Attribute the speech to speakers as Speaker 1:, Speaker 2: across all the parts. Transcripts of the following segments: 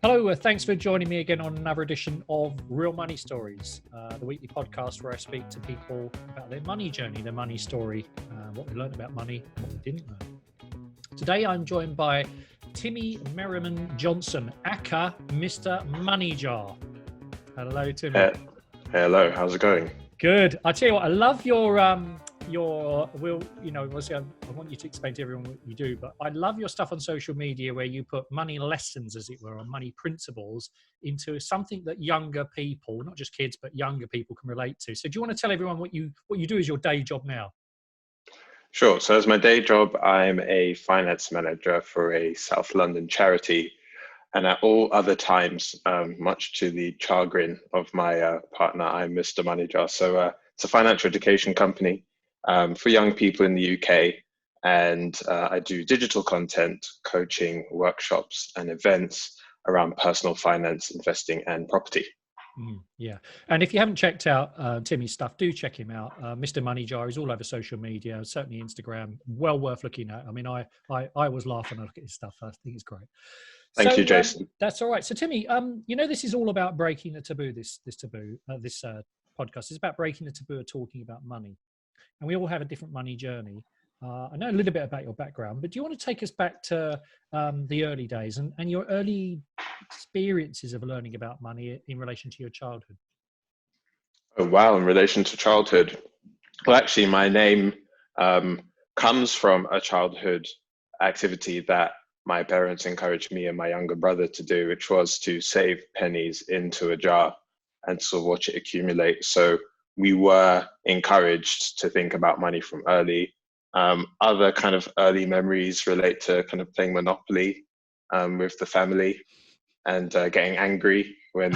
Speaker 1: Hello, thanks for joining me again on another edition of Real Money Stories, the weekly podcast where I speak to people about their money journey, their money story, what they learned about money, what they didn't learn. Today I'm joined by Timi Merriman-Johnson, aka Mr. MoneyJar. Hello, Timi.
Speaker 2: Hello, how's it going?
Speaker 1: Good. I tell you what, I love your obviously I want you to explain to everyone what you do, but I love your stuff on social media where you put money lessons, as it were, or money principles into something that younger people, not just kids, but younger people can relate to. So do you want to tell everyone what you do as your day job now?
Speaker 2: Sure. So as my day job, I'm a finance manager for a South London charity. And at all other times, much to the chagrin of my partner, I'm Mr. MoneyJar. So it's a financial education company for young people in the UK. And I do digital content, coaching, workshops, and events around personal finance, investing, and property.
Speaker 1: Yeah. And if you haven't checked out Timi's stuff, do check him out. Mr. MoneyJar is all over social media, certainly Instagram, well worth looking at. I mean, I was laughing when I look at his stuff. I think it's great.
Speaker 2: Thank you, Jason.
Speaker 1: That's all right. So Timi, this is all about breaking the taboo, this podcast is about breaking the taboo of talking about money. And we all have a different money journey. I know a little bit about your background, but do you want to take us back to the early days and your early experiences of learning about money in relation to your childhood?
Speaker 2: Oh, wow. In relation to childhood. Well, actually, my name comes from a childhood activity that my parents encouraged me and my younger brother to do, which was to save pennies into a jar and sort of watch it accumulate. So we were encouraged to think about money from early. Other kind of early memories relate to kind of playing Monopoly with the family and getting angry when.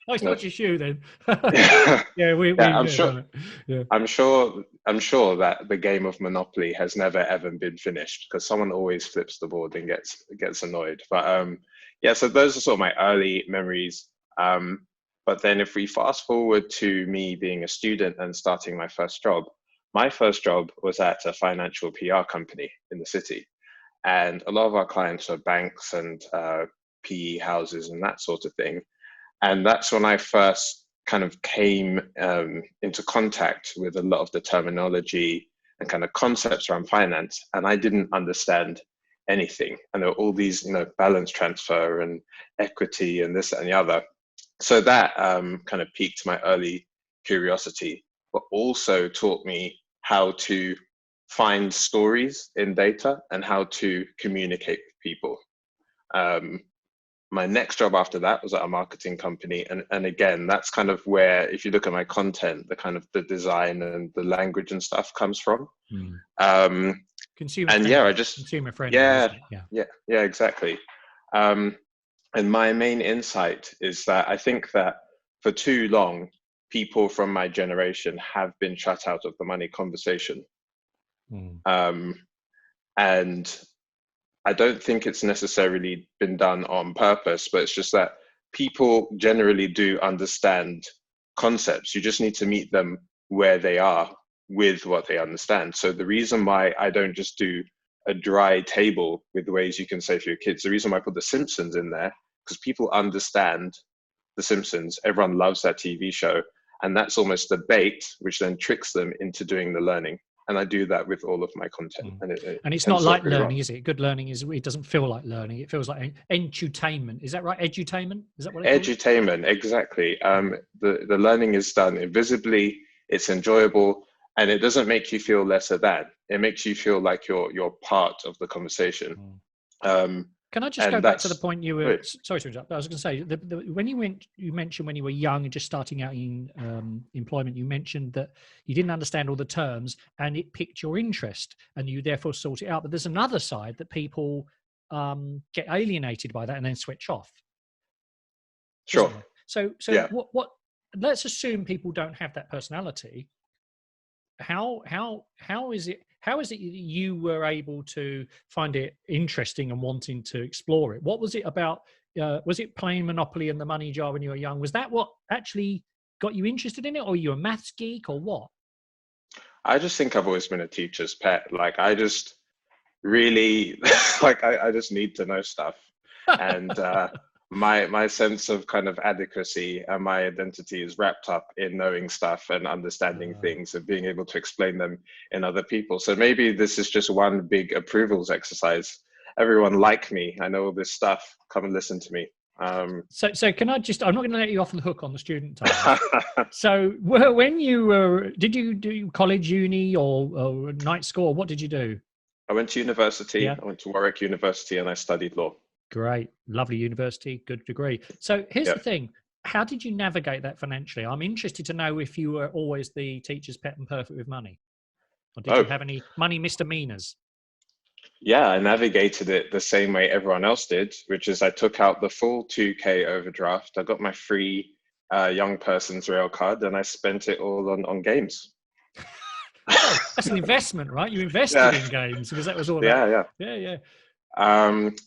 Speaker 1: Nice to watch your shoe then.
Speaker 2: I'm sure that the game of Monopoly has never ever been finished because someone always flips the board and gets annoyed. But so those are sort of my early memories. But then if we fast forward to me being a student and starting my first job was at a financial PR company in the city. And a lot of our clients are banks and PE houses and that sort of thing. And that's when I first kind of came into contact with a lot of the terminology and kind of concepts around finance. And I didn't understand anything. And there were all these, balance transfer and equity and this and the other. So that kind of piqued my early curiosity, but also taught me how to find stories in data and how to communicate with people. My next job after that was at a marketing company. And again, that's kind of where, if you look at my content, the kind of the design and the language and stuff comes from.
Speaker 1: Consumer friendly.
Speaker 2: Yeah, exactly. And my main insight is that I think that for too long, people from my generation have been shut out of the money conversation. And I don't think it's necessarily been done on purpose, but it's just that people generally do understand concepts. You just need to meet them where they are with what they understand. So the reason why I don't just do a dry table with the ways you can say for your kids, the reason why I put The Simpsons in there, because people understand The Simpsons. Everyone loves that TV show. And that's almost the bait, which then tricks them into doing the learning. And I do that with all of my content.
Speaker 1: And it's not like learning, is it? Good learning it doesn't feel like learning. It feels like edutainment. Is that right? Edutainment? Is that what it's called?
Speaker 2: Edutainment, exactly. The learning is done invisibly, it's enjoyable, and it doesn't make you feel lesser than. It makes you feel like you're part of the conversation.
Speaker 1: Can I just go back to the point you were? Sorry to interrupt. I was going to say when you mentioned when you were young and just starting out in employment, you mentioned that you didn't understand all the terms and it piqued your interest, and you therefore sought it out. But there's another side that people get alienated by that and then switch off.
Speaker 2: Sure.
Speaker 1: So yeah. What? Let's assume people don't have that personality. How is it? How is it you were able to find it interesting and wanting to explore it? What was it about? Was it playing Monopoly and the money jar when you were young? Was that what actually got you interested in it, or you a maths geek, or what?
Speaker 2: I just think I've always been a teacher's pet. Like I just really, I just need to know stuff. And my sense of kind of adequacy and my identity is wrapped up in knowing stuff and understanding things and being able to explain them in other people. So maybe this is just one big approvals exercise. Everyone like me. I know all this stuff. Come and listen to me.
Speaker 1: So can I just, I'm not going to let you off the hook on the student time. So when you were, did you do college, uni or night school? What did you do?
Speaker 2: I went to university.
Speaker 1: Yeah.
Speaker 2: I went to Warwick University and I studied law.
Speaker 1: Great. Lovely university. Good degree. So here's the thing. How did you navigate that financially? I'm interested to know if you were always the teacher's pet and perfect with money. Or did you have any money misdemeanors?
Speaker 2: Yeah, I navigated it the same way everyone else did, which is I took out the full 2K overdraft. I got my free young person's rail card and I spent it all on games.
Speaker 1: Oh, that's an investment, right? You invested in games because that was all about. Yeah.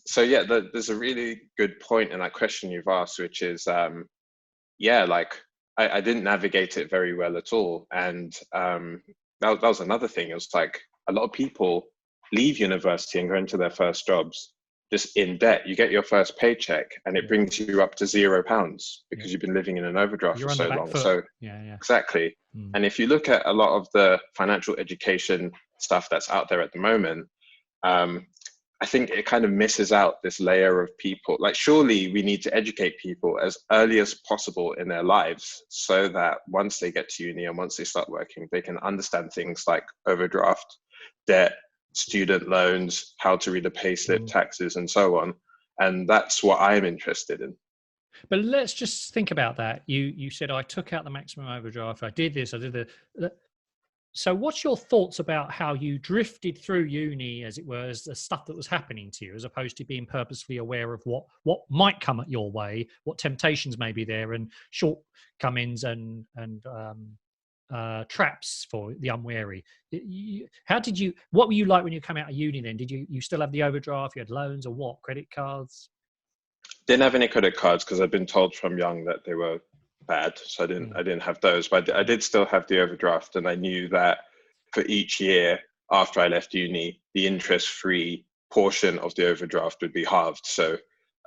Speaker 2: So yeah, there's a really good point in that question you've asked, which is, like I didn't navigate it very well at all. And that was another thing. It was like a lot of people leave university and go into their first jobs just in debt. You get your first paycheck and it brings you up to £0 because you've been living in an overdraft for so long. So exactly. And if you look at a lot of the financial education stuff that's out there at the moment, I think it kind of misses out this layer of people. Like, surely we need to educate people as early as possible in their lives so that once they get to uni and once they start working, they can understand things like overdraft, debt, student loans, how to read a payslip, taxes, and so on. And that's what I'm interested in.
Speaker 1: But let's just think about that. You said, I took out the maximum overdraft. I did this. I did that. So what's your thoughts about how you drifted through uni, as it were, as the stuff that was happening to you, as opposed to being purposefully aware of what might come at your way, what temptations may be there, and shortcomings and traps for the unwary? What were you like when you come out of uni then? Did you still have the overdraft? You had loans or what? Credit cards?
Speaker 2: Didn't have any credit cards because I'd been told from young that they were bad, so I didn't have those, but I did still have the overdraft, and I knew that for each year after I left uni, the interest-free portion of the overdraft would be halved. So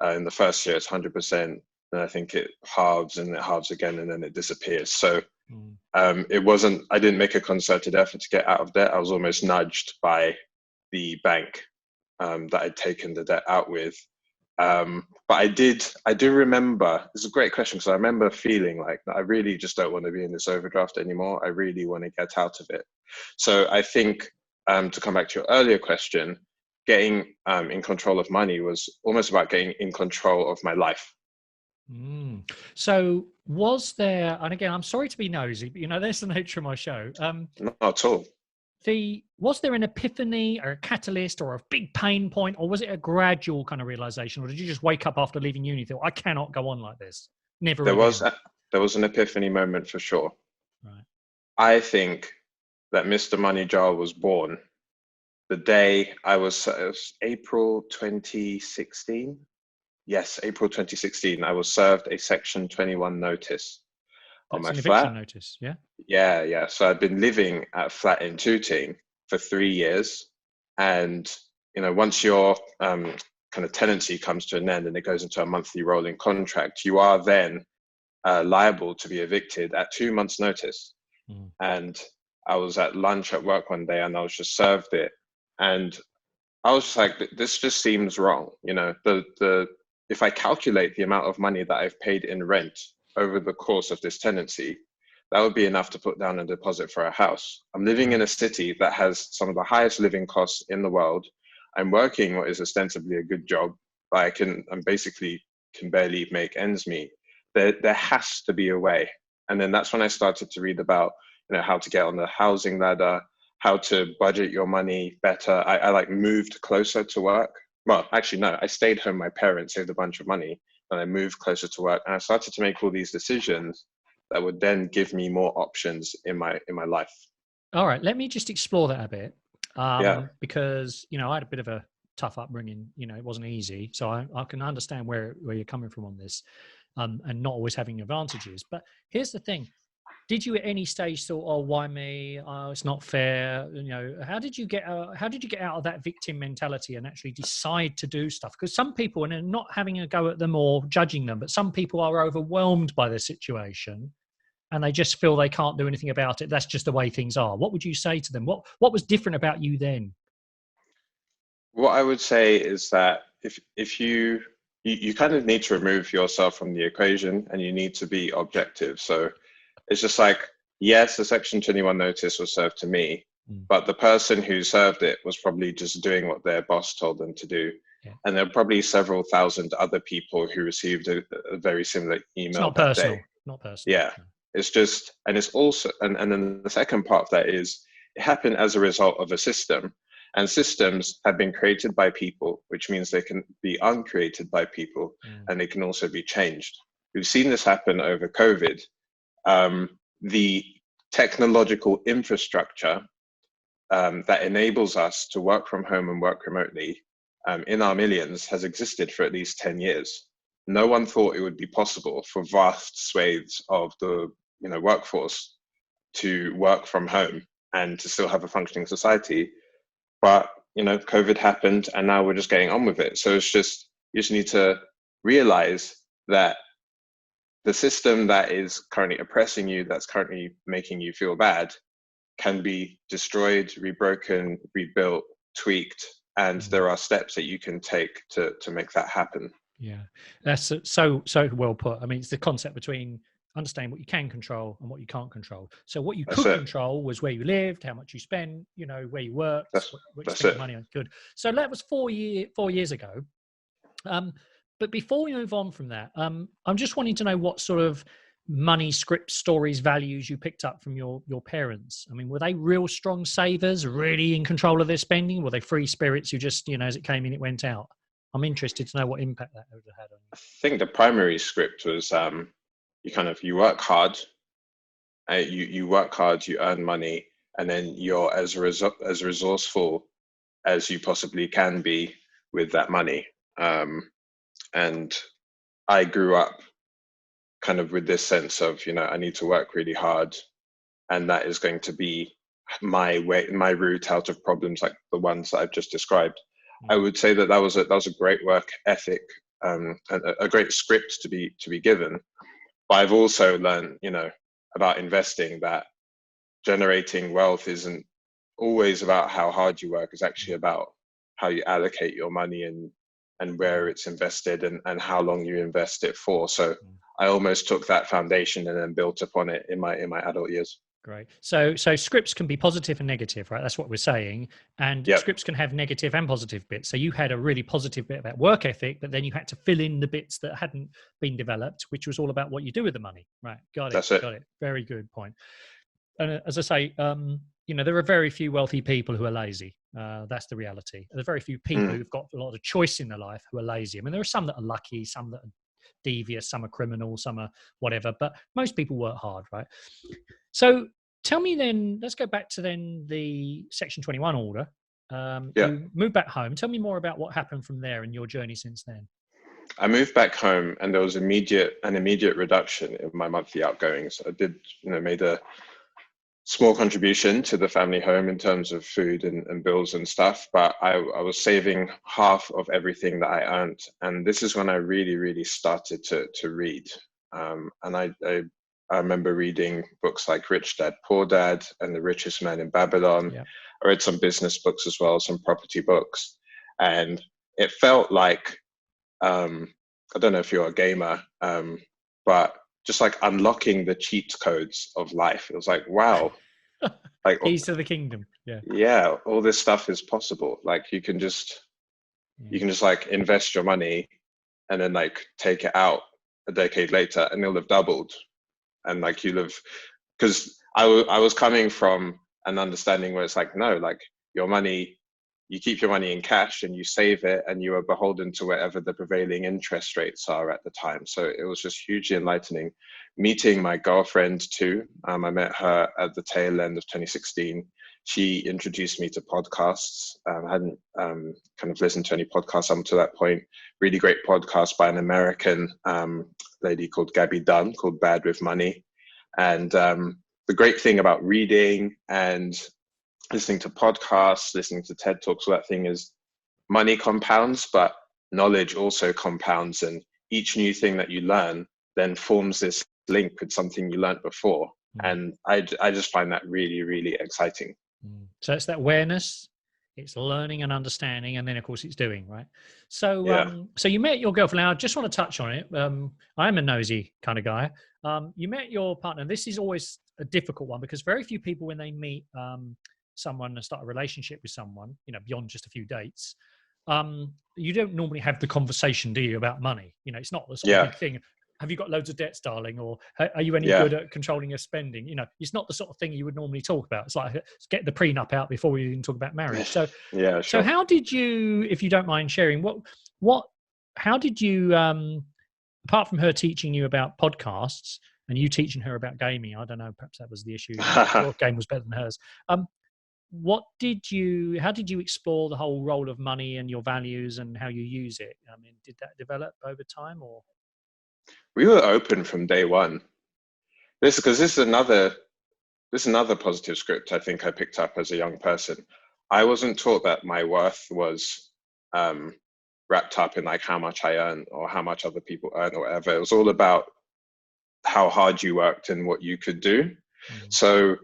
Speaker 2: in the first year it's 100%, then I think it halves and it halves again, and then it disappears. So it wasn't, I didn't make a concerted effort to get out of debt. I was almost nudged by the bank that I'd taken the debt out with. But I do remember, this is a great question, because I remember feeling like I really just don't want to be in this overdraft anymore. I really want to get out of it. So I think, to come back to your earlier question, getting in control of money was almost about getting in control of my life.
Speaker 1: So was there, and again, I'm sorry to be nosy, but that's the nature of my show.
Speaker 2: Not at all.
Speaker 1: Was there an epiphany or a catalyst or a big pain point, or was it a gradual kind of realization, or did you just wake up after leaving uni and think, I cannot go on like this? Never. There
Speaker 2: was an epiphany moment for sure.
Speaker 1: Right.
Speaker 2: I think that Mr. MoneyJar was born the day it was April 2016. Yes, April 2016. I was served a Section 21 notice on my flat.
Speaker 1: Eviction notice, yeah?
Speaker 2: Yeah. So I'd been living at a flat in Tooting for 3 years. And, once your kind of tenancy comes to an end and it goes into a monthly rolling contract, you are then liable to be evicted at 2 months' notice. And I was at lunch at work one day and I was just served it. And I was just like, this just seems wrong. If I calculate the amount of money that I've paid in rent over the course of this tenancy, that would be enough to put down a deposit for a house. I'm living in a city that has some of the highest living costs in the world. I'm working what is ostensibly a good job, but I basically can barely make ends meet. There has to be a way. And then that's when I started to read about, how to get on the housing ladder, how to budget your money better. I moved closer to work. Well, actually, no, I stayed home. My parents saved a bunch of money, and I moved closer to work. And I started to make all these decisions that would then give me more options in my life.
Speaker 1: All right, let me just explore that a bit. Because, I had a bit of a tough upbringing, it wasn't easy. So I can understand where you're coming from on this, and not always having advantages. But here's the thing. did you at any stage thought, oh, why me? Oh, it's not fair. You know, how did you get out of that victim mentality and actually decide to do stuff? Because some people, and not having a go at them or judging them, but some people are overwhelmed by the situation and they just feel they can't do anything about it. That's just the way things are. What would you say to them? What was different about you then?
Speaker 2: What I would say is that if you kind of need to remove yourself from the equation and you need to be objective. So it's just like, yes, the Section 21 notice was served to me, but the person who served it was probably just doing what their boss told them to do. Yeah. And there are probably several thousand other people who received a very similar email.
Speaker 1: It's not personal. Not personal.
Speaker 2: Yeah. It's just, and it's also, and then the second part of that is it happened as a result of a system. And systems have been created by people, which means they can be uncreated by people, and they can also be changed. We've seen this happen over COVID. The technological infrastructure that enables us to work from home and work remotely in our millions has existed for at least 10 years. No one thought it would be possible for vast swathes of the workforce to work from home and to still have a functioning society. But COVID happened, and now we're just getting on with it. So it's just, you just need to realize that the system that is currently oppressing you, that's currently making you feel bad, can be destroyed, rebroken, rebuilt, tweaked, and there are steps that you can take to make that happen.
Speaker 1: Yeah, that's so well put. I mean, it's the concept between understanding what you can control and what you can't control. So what you could control was where you lived, how much you spent, where you worked, what you spent your money on. Good. So that was 4 years ago. But before we move on from that, I'm just wanting to know what sort of money, scripts, stories, values you picked up from your parents. I mean, were they real strong savers, really in control of their spending? Were they free spirits who just, as it came in, it went out? I'm interested to know what impact that would have had on you.
Speaker 2: I think the primary script was you work hard, you work hard, you earn money, and then you're as resourceful as you possibly can be with that money. And I grew up kind of with this sense of, I need to work really hard, and that is going to be my route out of problems like the ones that I've just described. I would say that was a great work ethic, and a great script to be given. But I've also learned, about investing, that generating wealth isn't always about how hard you work. It's actually about how you allocate your money and where it's invested and how long you invest it for. So I almost took that foundation and then built upon it in my adult years.
Speaker 1: Great. So scripts can be positive and negative, right? That's what we're saying. And scripts can have negative and positive bits. So you had a really positive bit about work ethic, but then you had to fill in the bits that hadn't been developed, which was all about what you do with the money. Right. Got it.
Speaker 2: That's it.
Speaker 1: Got it. Very good point. And as I say, there are very few wealthy people who are lazy. That's the reality. There are very few people who've got a lot of choice in their life who are lazy. I mean, there are some that are lucky, some that are devious, some are criminal, some are whatever, but most people work hard, right? So tell me then, let's go back to then the Section 21 order. You moved back home. Tell me more about what happened from there and your journey since then.
Speaker 2: I moved back home, and there was an immediate reduction in my monthly outgoings. I did, made a small contribution to the family home in terms of food and bills and stuff, but I was saving half of everything that I earned. And this is when I really, really started to read. And I remember reading books like Rich Dad, Poor Dad and The Richest Man in Babylon. Yeah. I read some business books as well, some property books. And it felt like, I don't know if you're a gamer, but just like unlocking the cheat codes of life. It was like, wow. Like
Speaker 1: keys to the kingdom.
Speaker 2: Yeah, all this stuff is possible. Like you can just like invest your money and then like take it out a decade later and it'll have doubled. And like you'll have, because I was coming from an understanding where it's like, no, like your money, you keep your money in cash and you save it and you are beholden to whatever the prevailing interest rates are at the time. So it was just hugely enlightening. Meeting my girlfriend too. I met her at the tail end of 2016. She introduced me to podcasts. I hadn't kind of listened to any podcasts up to that point. Really great podcast by an American lady called Gabby Dunn called Bad with Money. And the great thing about reading and listening to podcasts, listening to TED Talks, all that thing is money compounds, but knowledge also compounds. And each new thing that you learn then forms this link with something you learned before. And I just find that really, really exciting.
Speaker 1: So it's that awareness, it's learning and understanding, and then of course it's doing, right? So so you met your girlfriend. Now I just want to touch on it. I am a nosy kind of guy. You met your partner. This is always a difficult one because very few people, when they meet someone and start a relationship with someone, you know, beyond just a few dates, you don't normally have the conversation, do you, about money? You know, it's not the sort of big thing. Have you got loads of debts, darling? Or are you any good at controlling your spending? You know, it's not the sort of thing you would normally talk about. It's like, let's get the prenup out before we even talk about marriage. So, so how did you, if you don't mind sharing, how did you, apart from her teaching you about podcasts and you teaching her about gaming, I don't know, perhaps that was the issue. Your game was better than hers. How did you explore the whole role of money and your values and how you use it? I mean, did that develop over time or?
Speaker 2: We were open from day one. This is another positive script I think I picked up as a young person. I wasn't taught that my worth was wrapped up in like how much I earn or how much other people earn or whatever. It was all about how hard you worked and what you could do. So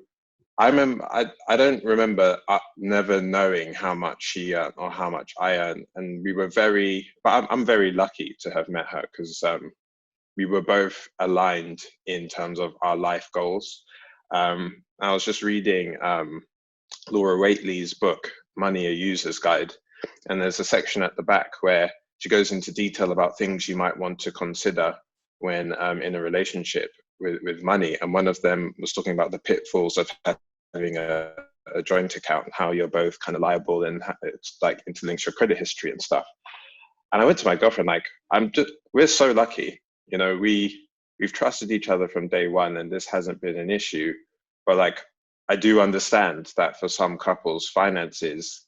Speaker 2: I don't remember never knowing how much she earned or how much I earned, and we were but I'm very lucky to have met her because we were both aligned in terms of our life goals. I was just reading Laura Waitley's book, Money, a User's Guide, and there's a section at the back where she goes into detail about things you might want to consider when in a relationship with money. And one of them was talking about the pitfalls of having a joint account, how you're both kind of liable and it's like interlinks your credit history and stuff. And I went to my girlfriend like, we're so lucky. You know, we've trusted each other from day one and this hasn't been an issue. But like, I do understand that for some couples, finances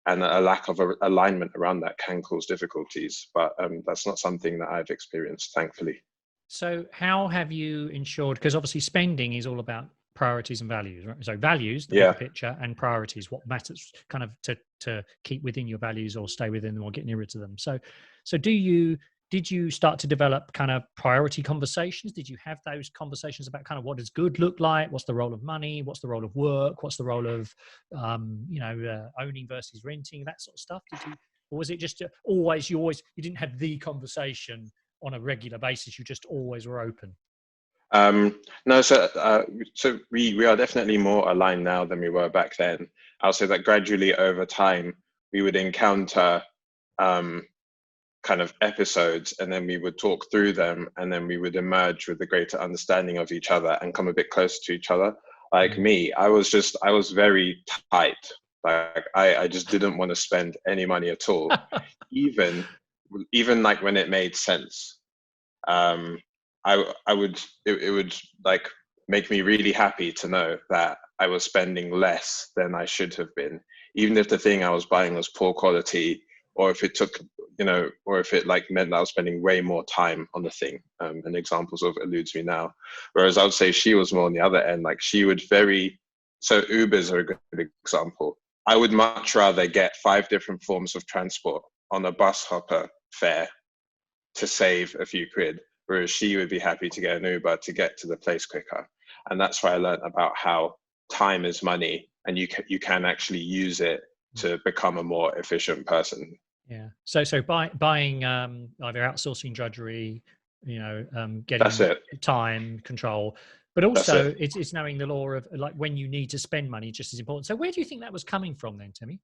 Speaker 2: and a lack of alignment around that can cause difficulties. But that's not something that I've experienced, thankfully.
Speaker 1: So how have you ensured, because obviously spending is all about priorities and values, right? So values, the bigger picture, and priorities, what matters kind of to keep within your values or stay within them or get nearer to them. So did you start to develop kind of priority conversations? Did you have those conversations about kind of what does good look like? What's the role of money? What's the role of work? What's the role of, owning versus renting, that sort of stuff? Or was it just you didn't have the conversation on a regular basis? You just always were open?
Speaker 2: No, so we are definitely more aligned now than we were back then. I'll say that gradually over time, we would encounter kind of episodes and then we would talk through them and then we would emerge with a greater understanding of each other and come a bit closer to each other. Like me, I was very tight. Like I just didn't want to spend any money at all, even like when it made sense. It would like make me really happy to know that I was spending less than I should have been, even if the thing I was buying was poor quality, or if it took, or if it like meant that I was spending way more time on the thing. And examples of it eludes me now. Whereas I would say she was more on the other end. Like she would so Ubers are a good example. I would much rather get 5 different forms of transport on a bus hopper fare to save a few quid, whereas she would be happy to get an Uber to get to the place quicker. And that's why I learned about how time is money and you can actually use it to become a more efficient person.
Speaker 1: Yeah. So buying either outsourcing drudgery, getting
Speaker 2: That's it.
Speaker 1: time control, but also it's knowing the law of like when you need to spend money just as important. So where do you think that was coming from then, Timi?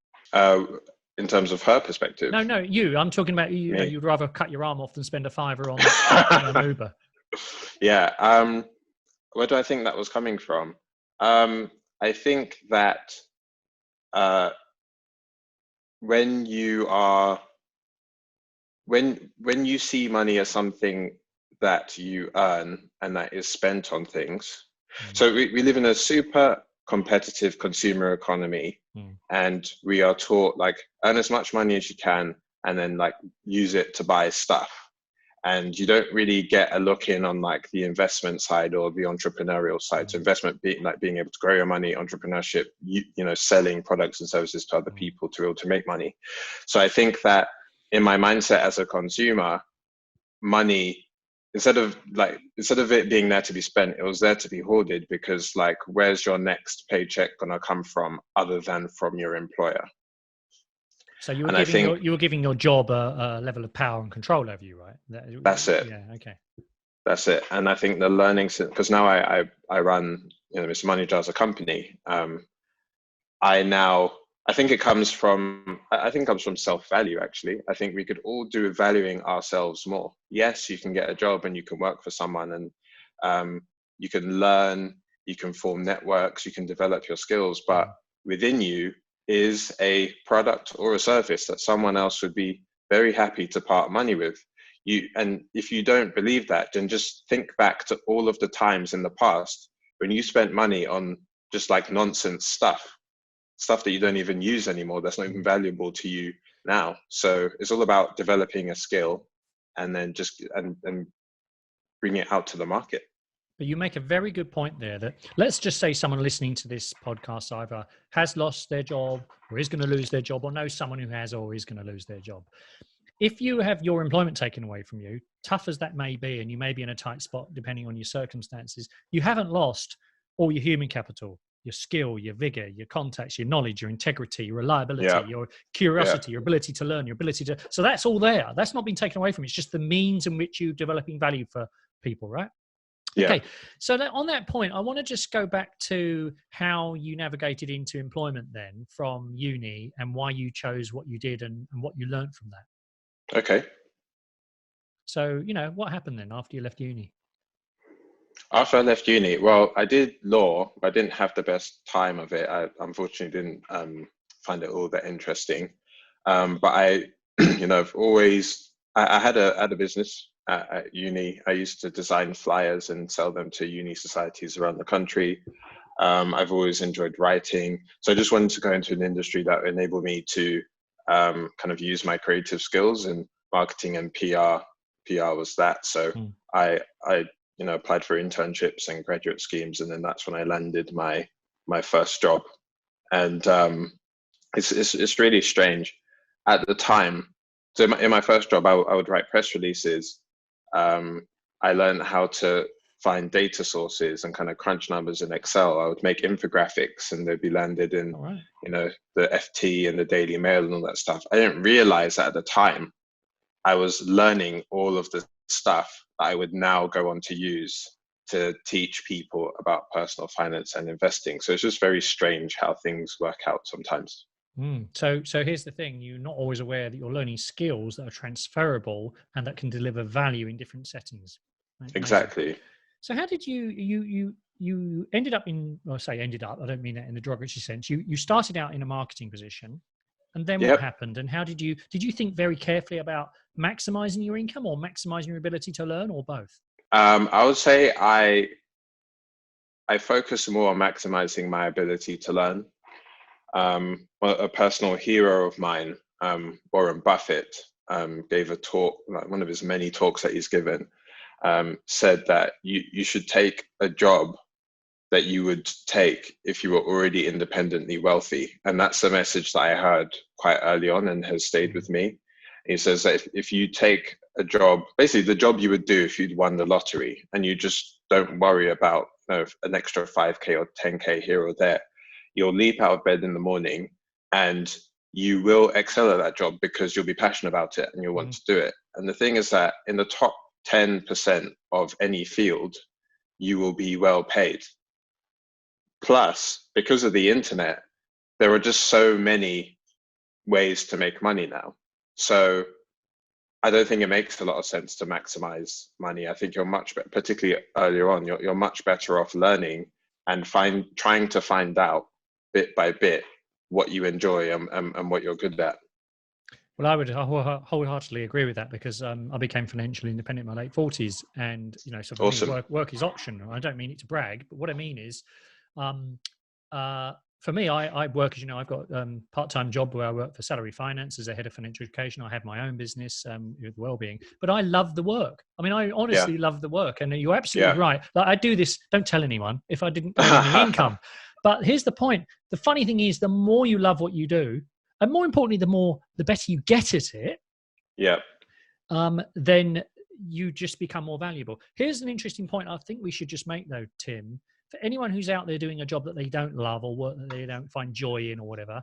Speaker 2: In terms of her perspective?
Speaker 1: No, you. I'm talking about you. You'd rather cut your arm off than spend a $5 on an Uber.
Speaker 2: Yeah. Where do I think that was coming from? I think that when you see money as something that you earn and that is spent on things. So we live in a super competitive consumer economy, and we are taught like earn as much money as you can and then like use it to buy stuff. and you don't really get a look in on like the investment side or the entrepreneurial side. So investment being like being able to grow your money, entrepreneurship, you know, selling products and services to other people to be able to make money. So I think that in my mindset as a consumer, money, instead of it being there to be spent, it was there to be hoarded, because like, where's your next paycheck gonna come from other than from your employer?
Speaker 1: So you were giving your job a level of power and control over you, right?
Speaker 2: That's it.
Speaker 1: Yeah. Okay.
Speaker 2: That's it. And I think the learning, because now I run, you know, Mr. MoneyJar as a company. I think it comes from self-value, actually. I think we could all do with valuing ourselves more. Yes, you can get a job and you can work for someone, and you can learn, you can form networks, you can develop your skills, but within you is a product or a service that someone else would be very happy to part money with. And if you don't believe that, then just think back to all of the times in the past when you spent money on just like nonsense stuff that you don't even use anymore, that's not even valuable to you now. So it's all about developing a skill and then just and bring it out to the market.
Speaker 1: But you make a very good point there, that let's just say someone listening to this podcast either has lost their job or is going to lose their job, or knows someone who has or is going to lose their job. If you have your employment taken away from you, tough as that may be, and you may be in a tight spot depending on your circumstances, you haven't lost all your human capital, your skill, your vigor, your contacts, your knowledge, your integrity, your reliability, your curiosity, your ability to learn, your ability to... So that's all there. That's not been taken away from you. It's just the means in which you're developing value for people, right?
Speaker 2: Yeah.
Speaker 1: Okay, so on that point, I want to just go back to how you navigated into employment then from uni, and why you chose what you did and what you learned from that.
Speaker 2: Okay.
Speaker 1: So, you know, what happened then after you left uni?
Speaker 2: After I left uni, well, I did law, but I didn't have the best time of it. I unfortunately didn't find it all that interesting. But I, you know, I had a business at uni. I used to design flyers and sell them to uni societies around the country. I've always enjoyed writing. So I just wanted to go into an industry that would enable me to kind of use my creative skills, and marketing and PR. PR was that. So I you know, applied for internships and graduate schemes, and then that's when I landed my first job. And it's really strange at the time. So in my first job, I would write press releases. I learned how to find data sources and kind of crunch numbers in Excel. I would make infographics, and they'd be landed in, you know, the FT and the Daily Mail and all that stuff. I didn't realize that at the time I was learning all of the stuff that I would now go on to use to teach people about personal finance and investing. So it's just very strange how things work out sometimes.
Speaker 1: So here's the thing: you're not always aware that you're learning skills that are transferable and that can deliver value in different settings. Right?
Speaker 2: Exactly.
Speaker 1: So how did you ended up in? Well, I say ended up. I don't mean that in a derogatory sense. You started out in a marketing position, and then what happened? And how did you think very carefully about maximizing your income or maximizing your ability to learn, or both?
Speaker 2: I would say I focus more on maximizing my ability to learn. A personal hero of mine, Warren Buffett, gave a talk, like one of his many talks that he's given, said that you should take a job that you would take if you were already independently wealthy. And that's a message that I heard quite early on and has stayed with me. He says that if you take a job, basically the job you would do if you'd won the lottery, and you just don't worry about, you know, an extra 5K or 10K here or there, you'll leap out of bed in the morning and you will excel at that job because you'll be passionate about it and you'll want to do it. And the thing is that in the top 10% of any field, you will be well paid. Plus, because of the internet, there are just so many ways to make money now. So I don't think it makes a lot of sense to maximize money. I think you're much better, particularly earlier on, you're much better off learning and trying to find out bit by bit what you enjoy and what you're good at.
Speaker 1: Well, I would wholeheartedly agree with that, because I became financially independent in my late 40s, and you know, so for me, work is optional. I don't mean it to brag, but what I mean is, for me, I work, as you know, I've got part-time job where I work for Salary Finance as a head of financial education. I have my own business with wellbeing, but I love the work. I mean, I honestly love the work. And you're absolutely right. Like, I do this, don't tell anyone if I didn't earn any income. But here's the point. The funny thing is, the more you love what you do, and more importantly, the better you get at it, then you just become more valuable. Here's an interesting point I think we should just make though, Tim. For anyone who's out there doing a job that they don't love or work that they don't find joy in or whatever,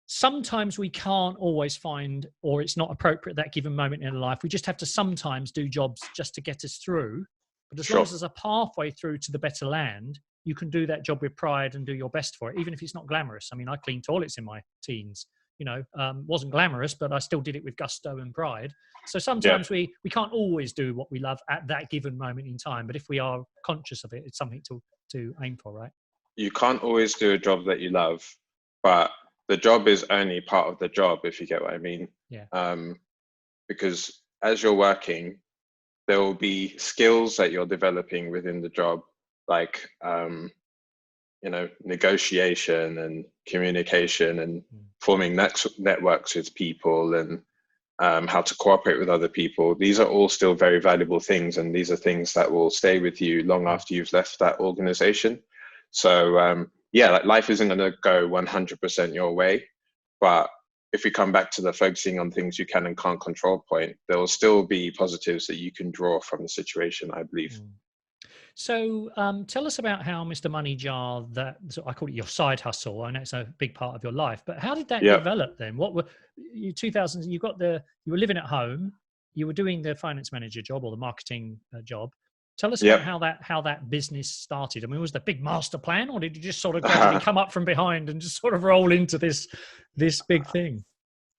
Speaker 1: sometimes we can't always find, or it's not appropriate at that given moment in life. We just have to sometimes do jobs just to get us through. But as long as there's a pathway through to the better land, you can do that job with pride and do your best for it, even if it's not glamorous. I mean, I cleaned toilets in my teens, wasn't glamorous, but I still did it with gusto and pride. So sometimes we can't always do what we love at that given moment in time, but if we are conscious of it, it's something to aim for, right?
Speaker 2: You can't always do a job that you love, but the job is only part of the job, if you get what I mean. Because as you're working, there will be skills that you're developing within the job, like negotiation and communication and forming networks with people and how to cooperate with other people. These are all still very valuable things, and these are things that will stay with you long after you've left that organization. So like life isn't going to go 100% your way, but if we come back to the focusing on things you can and can't control point, there will still be positives that you can draw from the situation, I believe.
Speaker 1: So tell us about how Mr. MoneyJar, I call it your side hustle. I know it's a big part of your life, but how did that develop then? What were you 2000s? You were living at home, you were doing the finance manager job or the marketing job. Tell us about how that business started. I mean, was there a big master plan, or did you just sort of gradually come up from behind and just sort of roll into this big thing?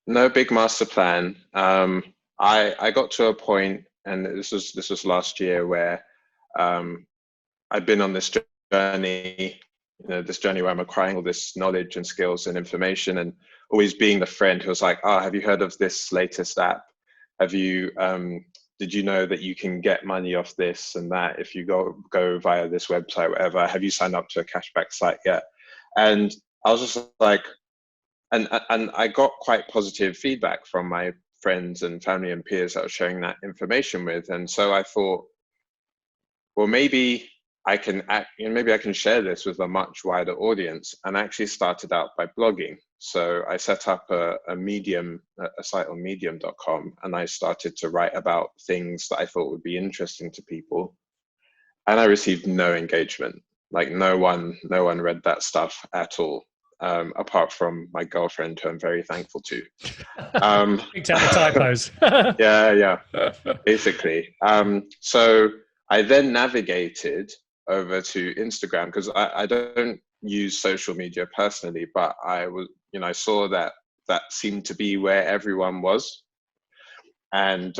Speaker 2: No big master plan. I got to a point, and this was last year, where I've been on this journey, where I'm acquiring all this knowledge and skills and information, and always being the friend who was like, have you heard of this latest app? Have you, did you know that you can get money off this and that if you go via this website, whatever? Have you signed up to a cashback site yet? And I was just like, and I got quite positive feedback from my friends and family and peers that I was sharing that information with. And so I thought, well, maybe I can share this with a much wider audience. And I actually started out by blogging. So I set up a site on medium.com, and I started to write about things that I thought would be interesting to people. And I received no engagement. Like no one read that stuff at all, apart from my girlfriend, who I'm very thankful to.
Speaker 1: Picked out the typos.
Speaker 2: yeah, basically. So I then navigated over to Instagram, because I don't use social media personally, but I saw that seemed to be where everyone was. And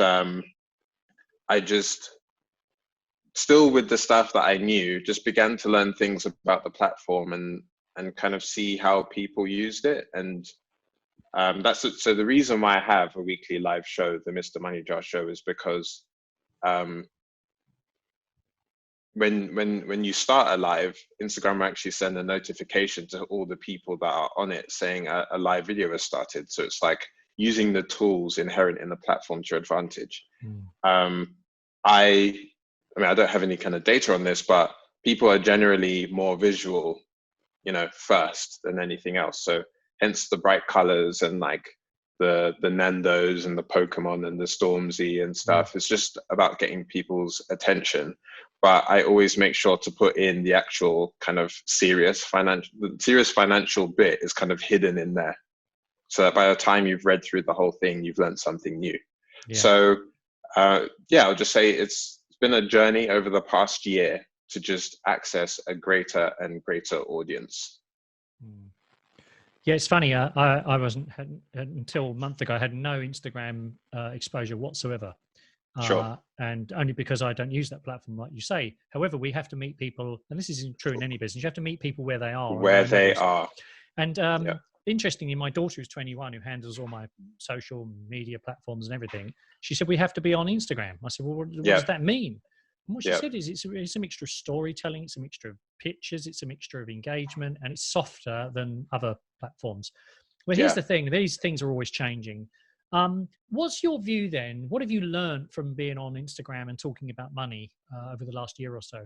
Speaker 2: I just, still with the stuff that I knew, just began to learn things about the platform and kind of see how people used it. And so the reason why I have a weekly live show, the Mr. MoneyJar show, is because when you start a live, Instagram will actually send a notification to all the people that are on it saying a live video has started. So it's like using the tools inherent in the platform to your advantage. I don't have any kind of data on this, but people are generally more visual, first than anything else. So hence the bright colors and like the Nandos and the Pokemon and the Stormzy and stuff. It's just about getting people's attention. But I always make sure to put in the actual kind of serious financial bit is kind of hidden in there, so that by the time you've read through the whole thing, you've learned something new. So I'll just say it's been a journey over the past year to just access a greater and greater audience.
Speaker 1: Yeah, it's funny. I hadn't until a month ago. I had no Instagram exposure whatsoever.
Speaker 2: Sure.
Speaker 1: And only because I don't use that platform, like you say. However, we have to meet people, and this is true in any business. You have to meet people where they are. And interestingly, my daughter who's 21, who handles all my social media platforms and everything, she said, we have to be on Instagram. I said, well, what does that mean? And what she said is it's a mixture of storytelling, it's a mixture of pictures, it's a mixture of engagement, and it's softer than other platforms. Well, here's the thing. These things are always changing. What's your view then? What have you learned from being on Instagram and talking about money over the last year or so?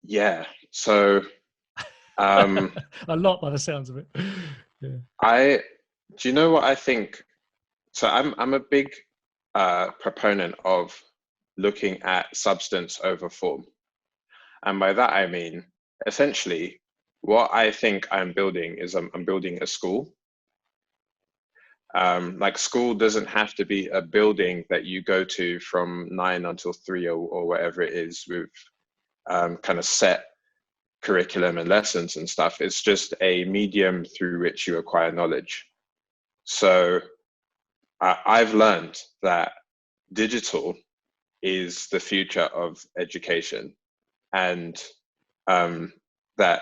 Speaker 2: Yeah. So
Speaker 1: a lot by the sounds of it.
Speaker 2: Do you know what I think? So I'm a big proponent of looking at substance over form. And by that, I mean, essentially, what I think I'm building is I'm building a school. Like, school doesn't have to be a building that you go to from 9 until 3 or whatever it is with kind of set curriculum and lessons and stuff. It's just a medium through which you acquire knowledge. So I've learned that digital is the future of education, and that,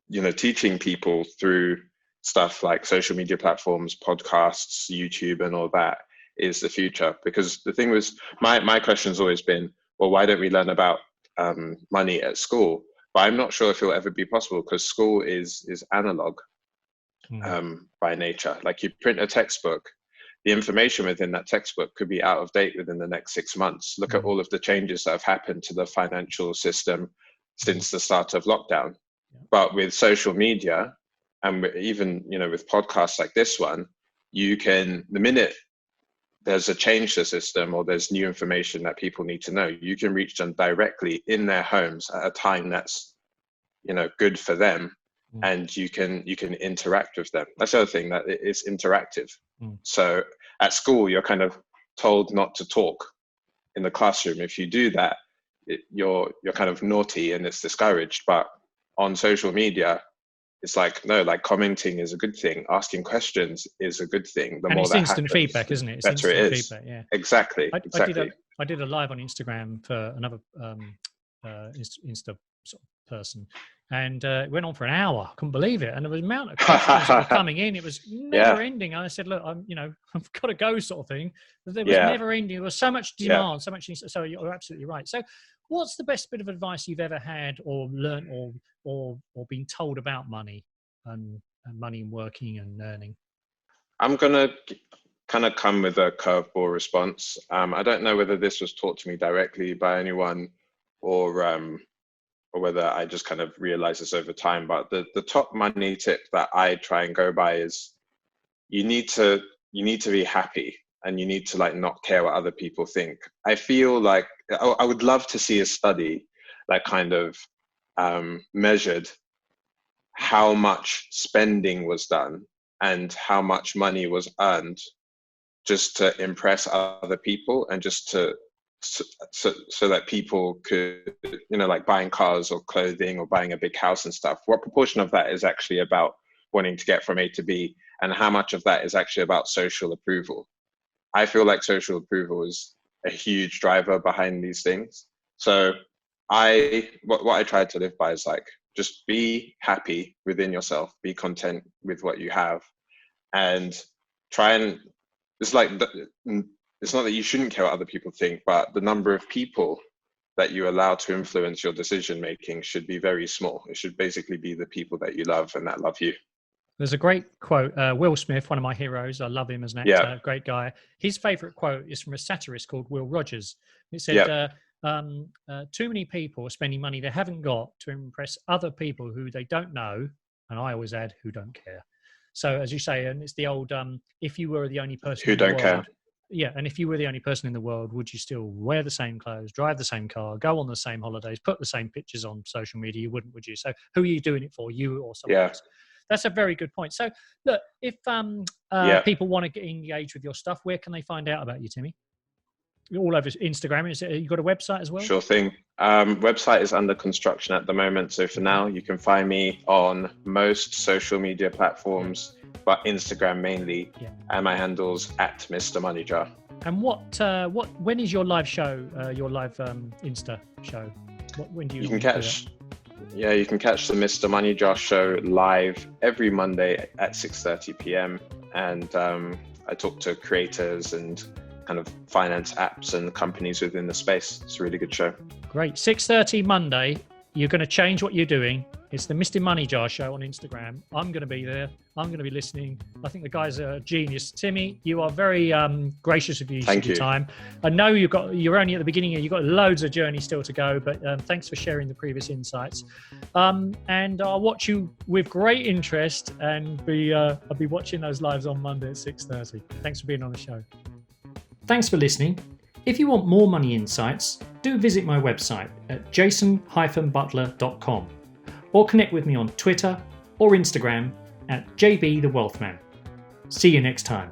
Speaker 2: you know, teaching people through stuff like social media platforms, podcasts, YouTube, and all that is the future. Because the thing was, my question's always been, well, why don't we learn about money at school? But I'm not sure if it'll ever be possible, because school is analog by nature. Like, you print a textbook, the information within that textbook could be out of date within the next 6 months. Look at all of the changes that have happened to the financial system since the start of lockdown. But with social media, and even, you know, with podcasts like this one, you can, the minute there's a change to the system or there's new information that people need to know, you can reach them directly in their homes at a time that's, you know, good for them. And you can interact with them. That's the other thing, that it's interactive. So at school, you're kind of told not to talk in the classroom. If you do that, you're kind of naughty and it's discouraged. But on social media, it's like, no, like, commenting is a good thing. Asking questions is a good thing. The
Speaker 1: and
Speaker 2: more
Speaker 1: it's
Speaker 2: that
Speaker 1: instant
Speaker 2: happens,
Speaker 1: feedback, isn't it? It's
Speaker 2: better it is.
Speaker 1: Feedback, yeah.
Speaker 2: Exactly.
Speaker 1: I did a live on Instagram for another Insta sort of person, and it went on for an hour. I couldn't believe it. And there was an amount of questions that were coming in. It was never ending. I said, look, I've got to go, sort of thing. There was never ending. There was so much demand, so much. So you're absolutely right. So what's the best bit of advice you've ever had or learnt or been told about money and money and working and earning? I'm
Speaker 2: going to kind of come with a curveball response. I don't know whether this was taught to me directly by anyone or whether I just kind of realized this over time, but the top money tip that I try and go by is you need to be happy, and you need to, like, not care what other people think. I feel like I would love to see a study that kind of measured how much spending was done and how much money was earned just to impress other people, and just to so that people could, you know, like buying cars or clothing or buying a big house and stuff. What proportion of that is actually about wanting to get from A to B, and how much of that is actually about social approval? I feel like social approval is a huge driver behind these things. So what I try to live by is, like, just be happy within yourself, be content with what you have, and try and, it's like, it's not that you shouldn't care what other people think, but the number of people that you allow to influence your decision making should be very small. It should basically be the people that you love and that love you.
Speaker 1: There's a great quote. Will Smith, one of my heroes, I love him as an actor, great guy. His favorite quote is from a satirist called Will Rogers. It said, too many people are spending money they haven't got to impress other people who they don't know, and I always add, who don't care. So, as you say, and it's the old, if you were the only person
Speaker 2: who don't care.
Speaker 1: Yeah, and if you were the only person in the world, would you still wear the same clothes, drive the same car, go on the same holidays, put the same pictures on social media? You wouldn't, would you? So who are you doing it for, you or someone else? That's a very good point. So look, if people want to get engaged with your stuff, where can they find out about you, Timi? All over Instagram. You got a website as well?
Speaker 2: Sure thing. Website is under construction at the moment. So for now, you can find me on most social media platforms, but Instagram mainly, and my handle's at Mr. MoneyJar.
Speaker 1: And when is your live show, your live Insta show? When do you can catch?
Speaker 2: Yeah, you can catch the Mr. MoneyJar show live every Monday at 6:30 p.m. And I talk to creators and kind of finance apps and companies within the space. It's a really good show.
Speaker 1: Great. 6:30 Monday. You're going to change what you're doing. It's the Mr. MoneyJar show on Instagram. I'm going to be there. I'm going to be listening. I think the guys are genius. Timi, you are very gracious of you.
Speaker 2: Thank you.
Speaker 1: Your time. I know you're only at the beginning and you've got loads of journey still to go, but thanks for sharing the previous insights. And I'll watch you with great interest, and I'll be watching those lives on Monday at 6:30. Thanks for being on the show. Thanks for listening. If you want more money insights, do visit my website at jason-butler.com or connect with me on Twitter or Instagram at JB the Wealthman. See you next time.